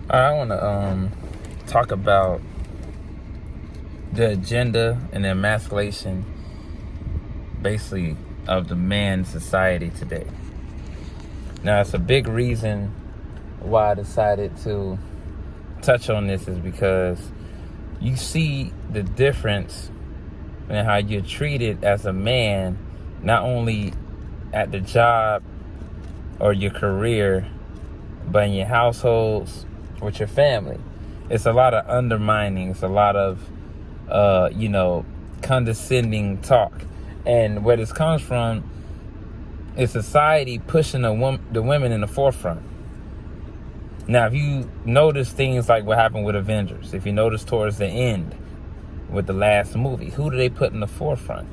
I want to talk about the agenda and the emasculation, basically, of the man society today. Now, it's a big reason why I decided to touch on this is because you see the difference in how you're treated as a man, not only at the job or your career, but in your households with your family. It's a lot of undermining. It's a lot of, condescending talk. And where this comes from is society pushing the women in the forefront. Now, if you notice things like what happened with Avengers, if you notice towards the end with the last movie, who do they put in the forefront?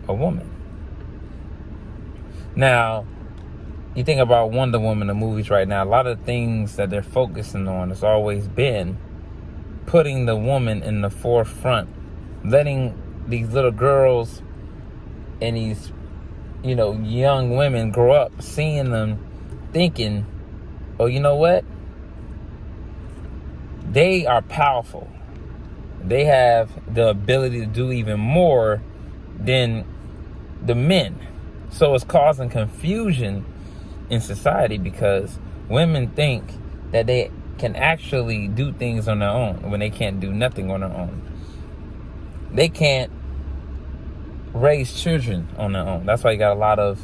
A woman. Now, you think about Wonder Woman, the movies right now, a lot of things that they're focusing on has always been putting the woman in the forefront, letting these little girls and these, young women grow up, seeing them, thinking, oh, you know what? They are powerful. They have the ability to do even more than the men. So it's causing confusion in society because women think that they can actually do things on their own when they can't do nothing on their own. They can't raise children on their own. That's why you got a lot of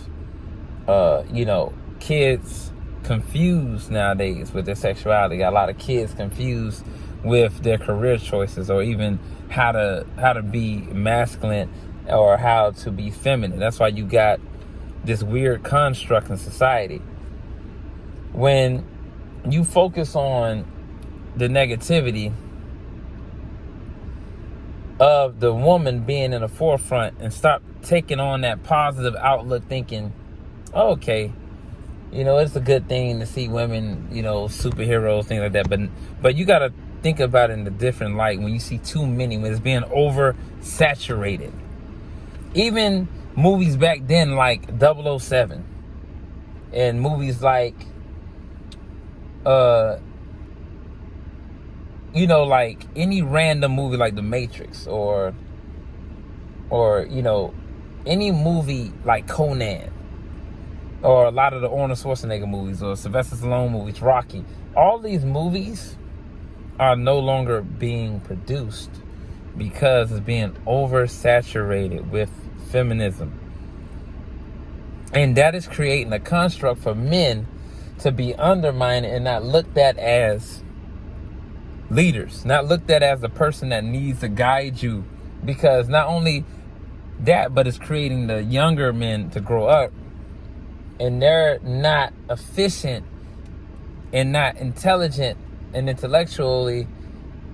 kids confused nowadays with their sexuality. You got a lot of kids confused with their career choices, or even how to be masculine or how to be feminine. That's why you got this weird construct in society. When you focus on the negativity of the woman being in the forefront and stop taking on that positive outlook, thinking, oh, okay, it's a good thing to see women, superheroes, things like that. But you got to think about it in a different light when you see too many, when it's being oversaturated. Even movies back then like 007 and movies like like any random movie like The Matrix or any movie like Conan, or a lot of the Arnold Schwarzenegger movies or Sylvester Stallone movies, Rocky. All these movies are no longer being produced because it's being oversaturated with feminism. And that is creating a construct for men to be undermined and not looked at as leaders, not looked at as the person that needs to guide you. Because not only that, but it's creating the younger men to grow up and they're not efficient and not intelligent and intellectually,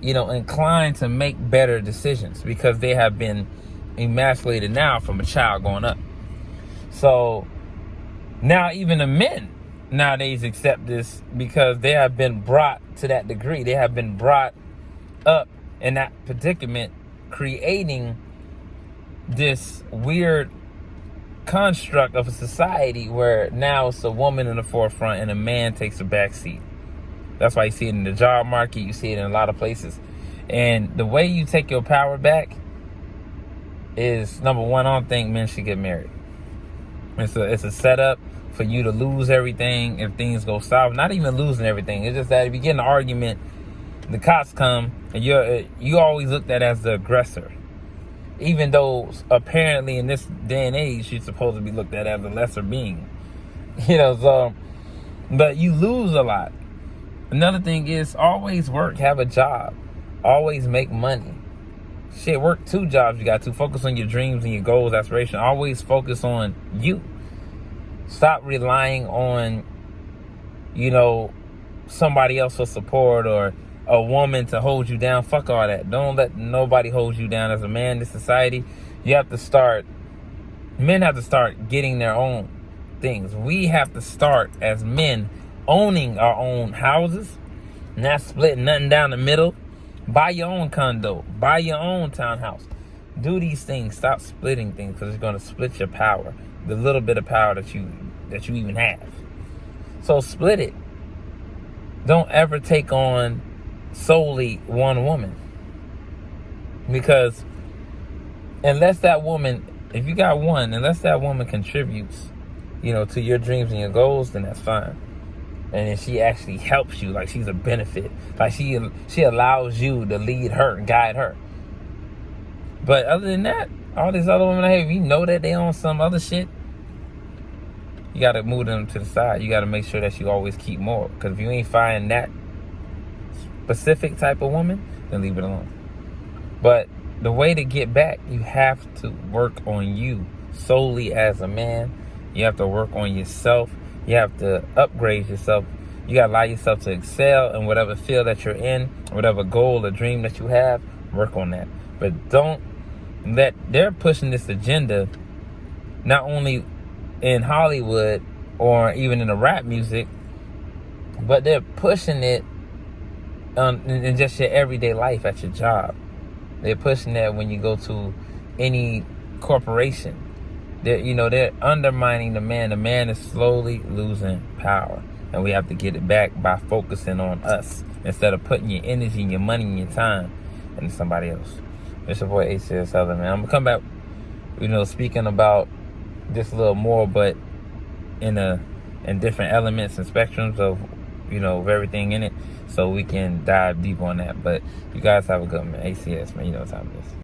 inclined to make better decisions because they have been emasculated now from a child growing up. So now even the men nowadays accept this because they have been brought to that degree. They have been brought up in that predicament, creating this weird construct of a society where now it's a woman in the forefront and a man takes a back seat. That's why you see it in the job market. You see it in a lot of places. And the way you take your power back is, number one, I don't think men should get married. It's a setup for you to lose everything if things go south. Not even losing everything. It's just that if you get in an argument, the cops come and you always looked at as the aggressor. Even though apparently in this day and age you're supposed to be looked at as a lesser being. But you lose a lot. Another thing is always work, have a job. Always make money. Shit, work 2 jobs you got to. Focus on your dreams and your goals, aspirations. Always focus on you. Stop relying on, somebody else for support or a woman to hold you down. Fuck all that. Don't let nobody hold you down. As a man in this society, men have to start getting their own things. We have to start as men owning our own houses, not splitting nothing down the middle. Buy your own condo. Buy your own townhouse. Do these things. Stop splitting things because it's going to split your power. The little bit of power that you even have. So split it. don't ever take on solely one woman. Because unless that woman, if you got one, unless that woman contributes, to your dreams and your goals, then that's fine. And if she actually helps you, like she's a benefit, like she allows you to lead her and guide her. But other than that, all these other women, hey, if you know that they on some other shit, you got to move them to the side. You got to make sure that you always keep more. Because if you ain't find that specific type of woman, then leave it alone. But the way to get back, you have to work on you solely as a man. You have to work on yourself. You have to upgrade yourself. You got to allow yourself to excel in whatever field that you're in, whatever goal or dream that you have, work on that. But don't let, they're pushing this agenda not only in Hollywood or even in the rap music, but they're pushing it in just your everyday life at your job. They're pushing that when you go to any corporation. They're undermining the man. The man is slowly losing power. And we have to get it back by focusing on us instead of putting your energy and your money and your time into somebody else. It's your boy ACS Southern, man. I'm going to come back, speaking about this a little more, but in different elements and spectrums of, of everything in it, so we can dive deep on that. But you guys have a good one, man. ACS, man. You know what time it is.